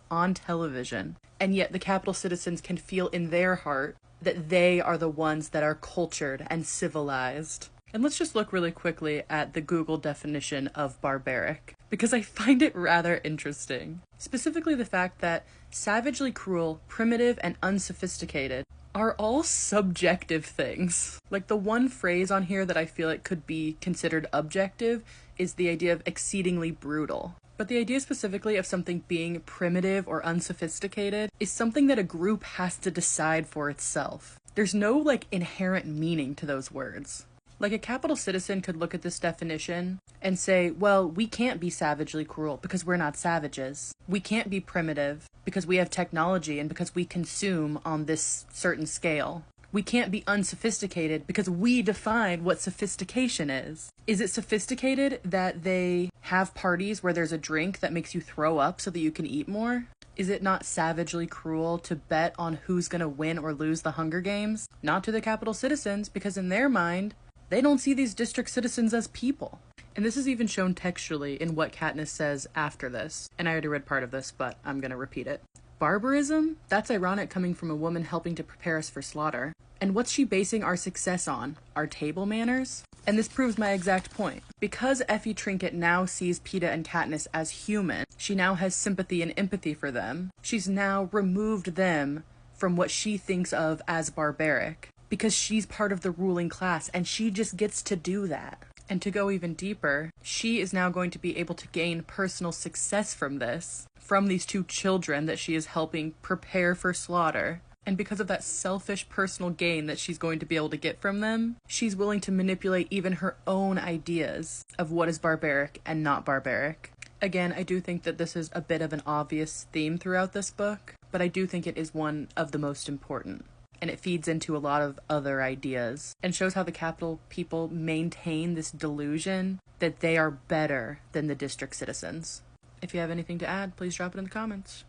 on television, and yet the capital citizens can feel in their heart that they are the ones that are cultured and civilized. And let's just look really quickly at the Google definition of barbaric, because I find it rather interesting. Specifically the fact that savagely cruel, primitive, and unsophisticated are all subjective things. Like, the one phrase on here that I feel like could be considered objective is the idea of exceedingly brutal. But the idea specifically of something being primitive or unsophisticated is something that a group has to decide for itself. There's no, inherent meaning to those words. Like, a capital citizen could look at this definition and say, well, we can't be savagely cruel because we're not savages. We can't be primitive because we have technology and because we consume on this certain scale. We can't be unsophisticated because we define what sophistication is. Is it sophisticated that they have parties where there's a drink that makes you throw up so that you can eat more? Is it not savagely cruel to bet on who's going to win or lose the Hunger Games? Not to the capital citizens, because in their mind, they don't see these district citizens as people. And this is even shown textually in what Katniss says after this. And I already read part of this, but I'm gonna repeat it. Barbarism? That's ironic coming from a woman helping to prepare us for slaughter. And what's she basing our success on? Our table manners? And this proves my exact point. Because Effie Trinket now sees Peeta and Katniss as human, she now has sympathy and empathy for them. She's now removed them from what she thinks of as barbaric, because she's part of the ruling class and she just gets to do that. And to go even deeper, she is now going to be able to gain personal success from this, from these two children that she is helping prepare for slaughter. And because of that selfish personal gain that she's going to be able to get from them, she's willing to manipulate even her own ideas of what is barbaric and not barbaric. Again, I do think that this is a bit of an obvious theme throughout this book, but I do think it is one of the most important. And it feeds into a lot of other ideas and shows how the capital people maintain this delusion that they are better than the district citizens. If you have anything to add, please drop it in the comments.